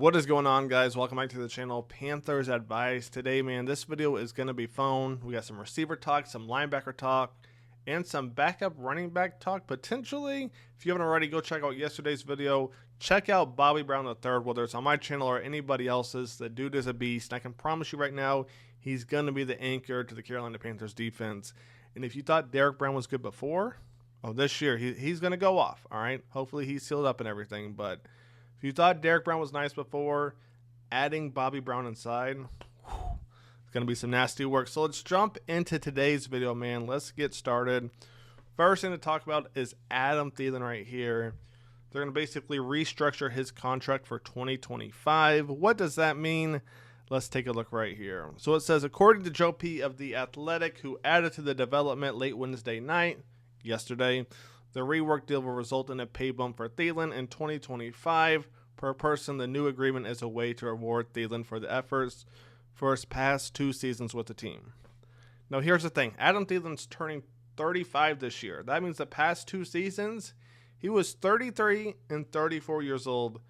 What is going on, guys? Welcome back to the channel, Panthers Advice. Today, man, this video is going to be fun. We got some receiver talk, some linebacker talk, and some backup running back talk, potentially. If you haven't already, go check out yesterday's video. Check out Bobby Brown III, whether it's on my channel or anybody else's. The dude is a beast. I can promise you right now, he's going to be the anchor to the Carolina Panthers defense. And if you thought Derek Brown was good before, this year, he's going to go off, all right? Hopefully he's sealed up and everything, but if you thought Derek Brown was nice before, adding Bobby Brown inside, it's going to be some nasty work. So let's jump into today's video, man. Let's get started. First thing to talk about is Adam Thielen right here. They're going to basically restructure his contract for 2025. What does that mean? Let's take a look right here. So it says, according to Joe P. of The Athletic, who added to the development late Wednesday night, yesterday, the rework deal will result in a pay bump for Thielen in 2025 per person. The new agreement is a way to reward Thielen for the efforts for his past 2 seasons with the team. Now, here's the thing. Adam Thielen's turning 35 this year. That means the past 2 seasons, he was 33 and 34 years old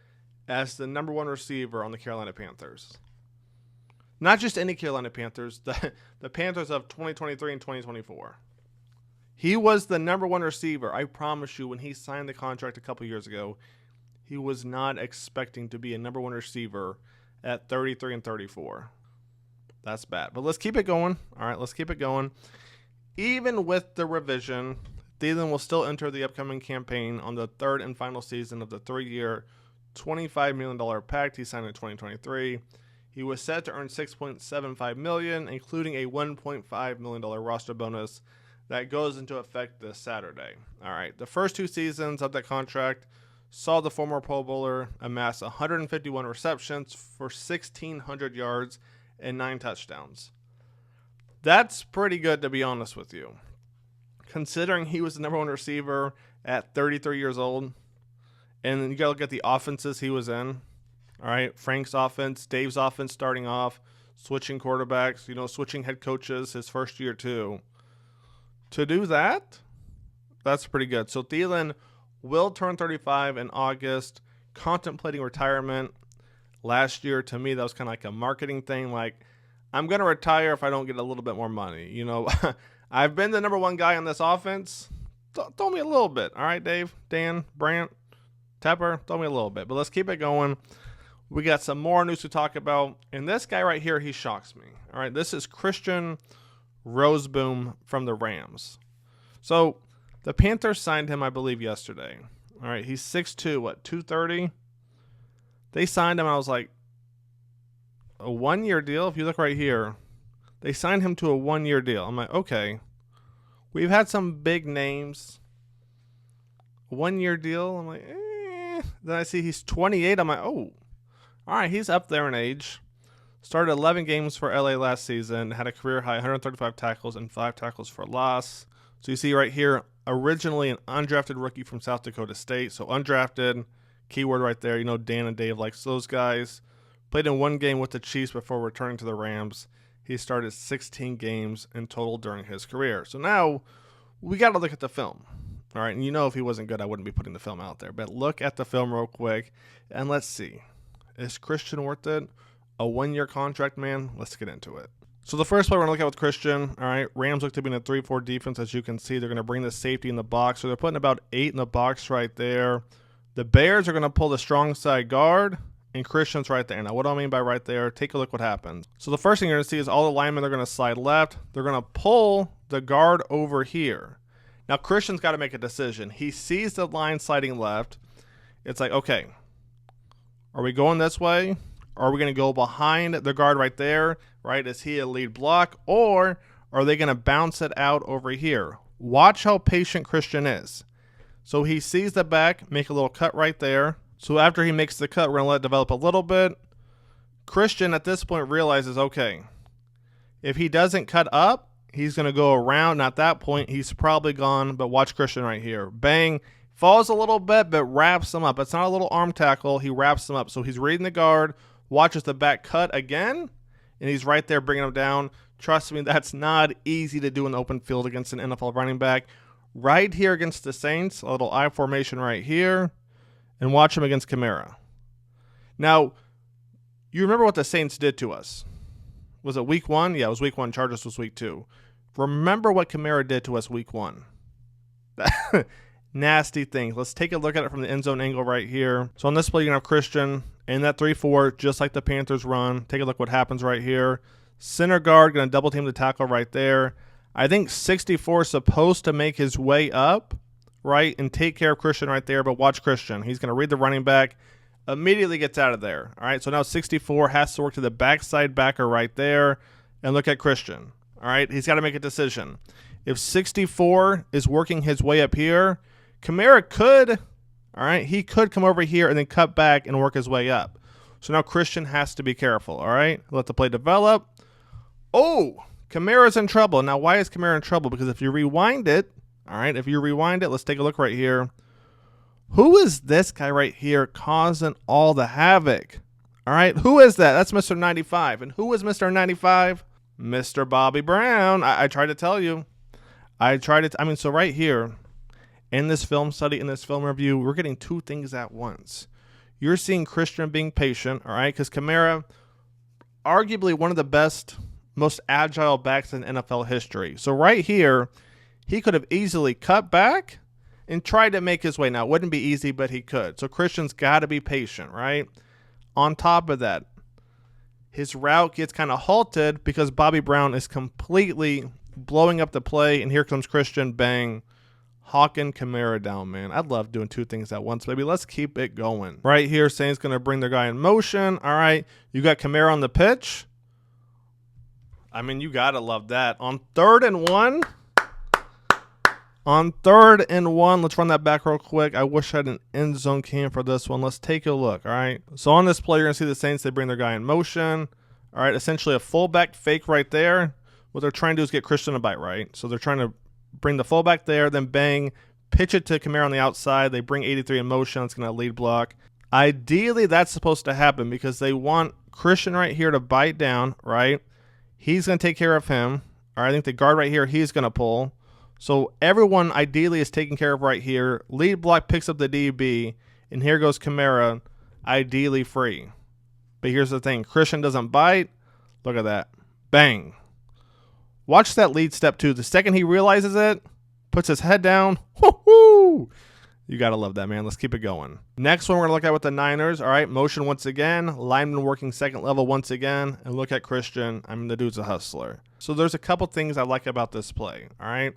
as the #1 receiver on the Carolina Panthers. Not just any Carolina Panthers, the Panthers of 2023 and 2024. He was the #1 receiver. I promise you, when he signed the contract a couple years ago, he was not expecting to be a #1 receiver at 33 and 34. That's bad. But let's keep it going. All right, let's keep it going. Even with the revision, Thielen will still enter the upcoming campaign on the 3rd and final season of the 3-year, $25 million pact he signed in 2023. He was set to earn $6.75 million, including a $1.5 million roster bonus that goes into effect this Saturday. All right, the first 2 seasons of that contract saw the former Pro Bowler amass 151 receptions for 1,600 yards and 9 touchdowns. That's pretty good, to be honest with you, considering he was the #1 receiver at 33 years old. And then you got to look at the offenses he was in. All right, Frank's offense, Dave's offense starting off, switching quarterbacks, switching head coaches his first year too. To do that, that's pretty good. So Thielen will turn 35 in August, contemplating retirement. Last year, to me, that was kind of like a marketing thing. Like, I'm going to retire if I don't get a little bit more money. I've been the #1 guy on this offense. Throw me a little bit. All right, Dave, Dan, Brant, Tepper, throw me a little bit. But let's keep it going. We got some more news to talk about. And this guy right here, he shocks me. All right, this is Christian Rozeboom from the Rams. So the Panthers signed him, I believe, yesterday. All right, he's 6'2", 230? They signed him, I was like, a 1-year deal? If you look right here, they signed him to a 1-year deal. I'm like, okay. We've had some big names. 1-year deal? I'm like, eh. Then I see he's 28. I'm like, oh. All right, he's up there in age. Started 11 games for LA last season, had a career high 135 tackles and 5 tackles for loss. So you see right here, originally an undrafted rookie from South Dakota State. So undrafted, keyword right there. Dan and Dave likes those guys. Played in 1 game with the Chiefs before returning to the Rams. He started 16 games in total during his career. So now we got to look at the film. All right, and if he wasn't good, I wouldn't be putting the film out there. But look at the film real quick, and let's see. Is Christian worth it? A 1-year contract, man? Let's get into it. So the first play we're going to look at with Christian, all right, Rams look to be in a 3-4 defense. As you can see, they're going to bring the safety in the box. So they're putting about 8 in the box right there. The Bears are going to pull the strong side guard, and Christian's right there. Now, what do I mean by right there? Take a look what happens. So the first thing you're going to see is all the linemen are going to slide left. They're going to pull the guard over here. Now, Christian's got to make a decision. He sees the line sliding left. It's like, okay, are we going this way? Or are we going to go behind the guard right there, right? Is he a lead block? Or are they going to bounce it out over here? Watch how patient Christian is. So he sees the back, make a little cut right there. So after he makes the cut, we're going to let it develop a little bit. Christian at this point realizes, okay, if he doesn't cut up, he's going to go around. And at that point, he's probably gone. But watch Christian right here. Bang. Falls a little bit, but wraps him up. It's not a little arm tackle. He wraps him up. So he's reading the guard. Watches the back cut again, and he's right there bringing him down. Trust me, that's not easy to do in the open field against an NFL running back. Right here against the Saints, a little I formation right here, and watch him against Kamara. Now, You remember what the Saints did to us. Was it week 1? Yeah, it was week 1. Chargers was week 2. Remember what Kamara did to us week 1. Nasty thing. Let's take a look at it from the end zone angle right here. So on this play, you're going to have Christian in that 3-4, just like the Panthers run. Take a look what happens right here. Center guard going to double team the tackle right there. I think 64 is supposed to make his way up, right, and take care of Christian right there. But watch Christian. He's going to read the running back. Immediately gets out of there. All right, so now 64 has to work to the backside backer right there. And look at Christian. All right, he's got to make a decision. If 64 is working his way up here, Kamara could, all right, he could come over here and then cut back and work his way up. So now Christian has to be careful, all right? Let the play develop. Oh, Kamara's in trouble. Now, why is Kamara in trouble? Because if you rewind it, all right, if you rewind it, let's take a look right here. Who is this guy right here causing all the havoc? All right, who is that? That's Mr. 95. And who is Mr. 95? Mr. Bobby Brown. I tried to tell you. So right here, in this film study, in this film review, we're getting two things at once. You're seeing Christian being patient, all right, because Kamara, arguably one of the best, most agile backs in NFL history. So right here, he could have easily cut back and tried to make his way. Now, it wouldn't be easy, but he could. So Christian's got to be patient, right? On top of that, his route gets kind of halted because Bobby Brown is completely blowing up the play, and here comes Christian, bang, hawking Kamara down, man. I love doing two things at once, baby. Let's keep it going. Right here, Saints going to bring their guy in motion. All right, you got Kamara on the pitch. I mean, you got to love that. On 3rd and 1. On 3rd and 1, let's run that back real quick. I wish I had an end zone cam for this one. Let's take a look, all right? So on this play, you're going to see the Saints, they bring their guy in motion. All right, essentially a fullback fake right there. What they're trying to do is get Christian to bite, right? So they're trying to bring the fullback there, then bang, pitch it to Kamara on the outside. They bring 83 in motion. It's going to lead block. Ideally, that's supposed to happen because they want Christian right here to bite down, right? He's going to take care of him. All right, I think the guard right here, he's going to pull. So everyone ideally is taken care of right here. Lead block picks up the DB, and here goes Kamara, ideally free. But here's the thing. Christian doesn't bite. Look at that. Bang. Watch that lead step too. The second he realizes it, puts his head down. Woo-hoo! You got to love that, man. Let's keep it going. Next one we're going to look at with the Niners. All right, motion once again. Lineman working second level once again. And look at Christian. I mean, the dude's a hustler. So there's a couple things I like about this play. All right.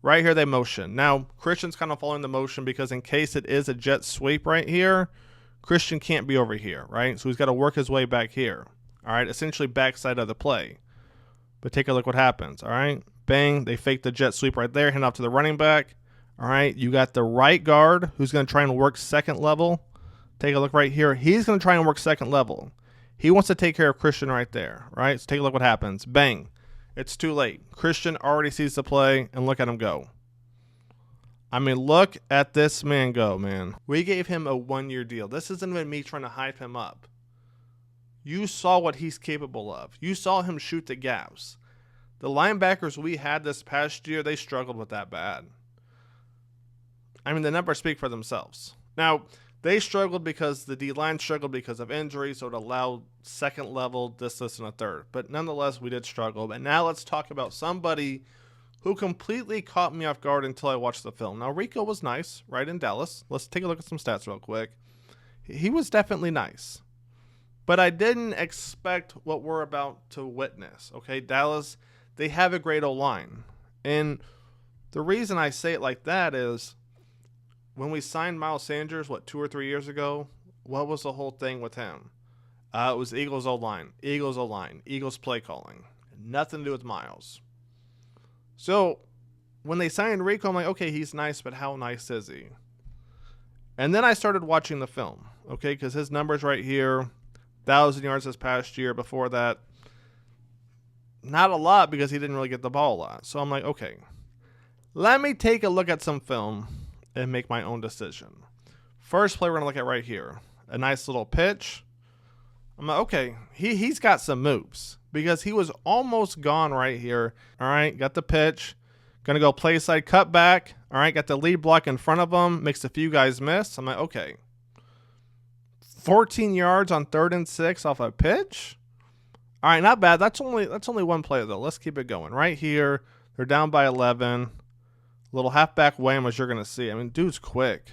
Right here, they motion. Now, Christian's kind of following the motion because in case it is a jet sweep right here, Christian can't be over here, right? So he's got to work his way back here. All right, essentially backside of the play. But take a look what happens, all right? Bang, they fake the jet sweep right there, hand off to the running back. All right, you got the right guard who's going to try and work second level. Take a look right here. He's going to try and work second level. He wants to take care of Christian right there, right? So take a look what happens. Bang. It's too late. Christian already sees the play, and look at him go. I mean, look at this man go, man. We gave him a 1-year deal. This isn't even me trying to hype him up. You saw what he's capable of. You saw him shoot the gaps. The linebackers we had this past year, they struggled with that bad. I mean, the numbers speak for themselves. Now, they struggled because the D-line struggled because of injury, so it allowed second level, this, and a third. But nonetheless, we did struggle. And now let's talk about somebody who completely caught me off guard until I watched the film. Now, Rico was nice, right, in Dallas. Let's take a look at some stats real quick. He was definitely nice. But I didn't expect what we're about to witness, okay? Dallas, they have a great O-line. And the reason I say it like that is when we signed Miles Sanders, 2 or 3 years ago, what was the whole thing with him? It was Eagles O-line, Eagles O-line, Eagles play calling. Nothing to do with Miles. So when they signed Rico, I'm like, okay, he's nice, but how nice is he? And then I started watching the film, okay, because his numbers right here, 1,000 yards this past year. Before that, not a lot because he didn't really get the ball a lot. So I'm like, okay, let me take a look at some film and make my own decision. First play we're going to look at right here. A nice little pitch. I'm like, okay, he's got some moves because he was almost gone right here. All right, got the pitch. Going to go play side, cut back. All right, got the lead block in front of him. Makes a few guys miss. I'm like, okay. 14 yards on 3rd and 6 off a pitch. All right, not bad. That's only one play, though. Let's keep it going. Right here, they're down by 11. Little halfback wham, as you're going to see. I mean, dude's quick.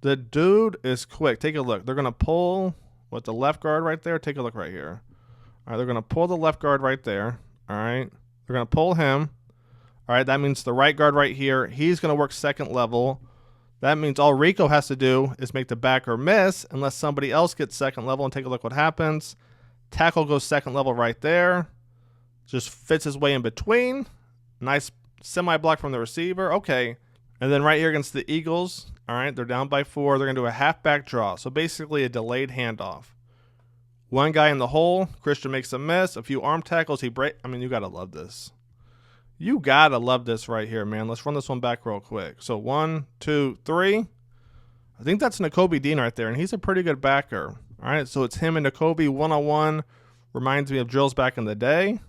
The dude is quick. Take a look. They're going to pull with the left guard right there. Take a look right here. All right, they're going to pull the left guard right there. All right, they're going to pull him. All right, that means the right guard right here. He's going to work second level. That means all Rico has to do is make the backer miss unless somebody else gets second level, and take a look what happens. Tackle goes second level right there. Just fits his way in between. Nice semi-block from the receiver. Okay. And then right here against the Eagles, all right, they're down by 4. They're going to do a halfback draw. So basically a delayed handoff. One guy in the hole. Christian makes a miss. A few arm tackles. I mean, you got to love this. You got to love this right here, man. Let's run this one back real quick. So 1, 2, 3. I think that's Nakobe Dean right there, and he's a pretty good backer. All right, so it's him and Nakobe one-on-one. Reminds me of drills back in the day.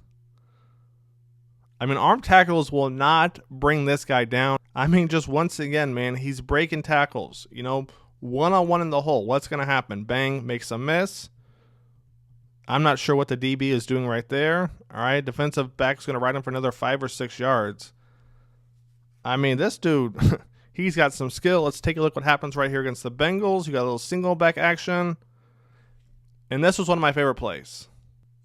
I mean, arm tackles will not bring this guy down. I mean, just once again, man, he's breaking tackles. You know, one-on-one in the hole. What's going to happen? Bang, makes a miss. I'm not sure what the DB is doing right there. All right, defensive back's going to ride him for another 5 or 6 yards. I mean, this dude, he's got some skill. Let's take a look what happens right here against the Bengals. You got a little single back action. And this was one of my favorite plays.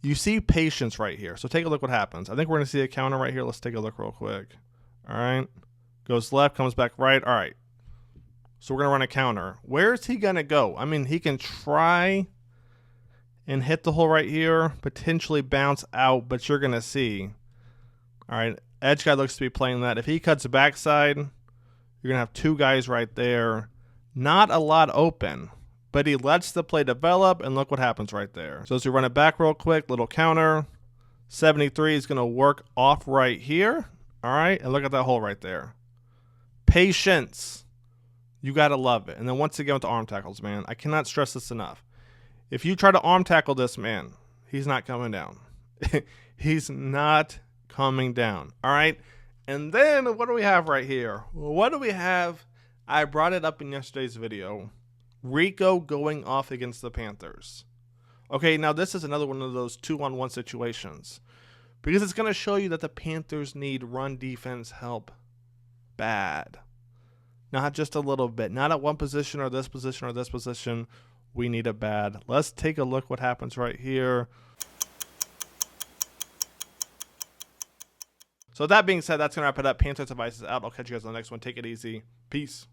You see patience right here. So take a look what happens. I think we're going to see a counter right here. Let's take a look real quick. All right. Goes left, comes back right. All right. So we're going to run a counter. Where is he going to go? I mean, he can try and hit the hole right here, potentially bounce out, but you're going to see. All right. Edge guy looks to be playing that. If he cuts the backside, you're going to have 2 guys right there. Not a lot open. But he lets the play develop, and look what happens right there. So as we run it back real quick, little counter. 73 is going to work off right here. All right, and look at that hole right there. Patience. You got to love it. And then once again with the arm tackles, man. I cannot stress this enough. If you try to arm tackle this man, he's not coming down. He's not coming down. All right, and then what do we have right here? What do we have? I brought it up in yesterday's video. Rico going off against the Panthers. Okay, now this is another one of those 2-on-1 situations because it's going to show you that the Panthers need run defense help bad. Not just a little bit. Not at one position or this position or this position. We need it bad. Let's take a look what happens right here. So that being said, that's going to wrap it up. Panthers advice is out. I'll catch you guys on the next one. Take it easy. Peace.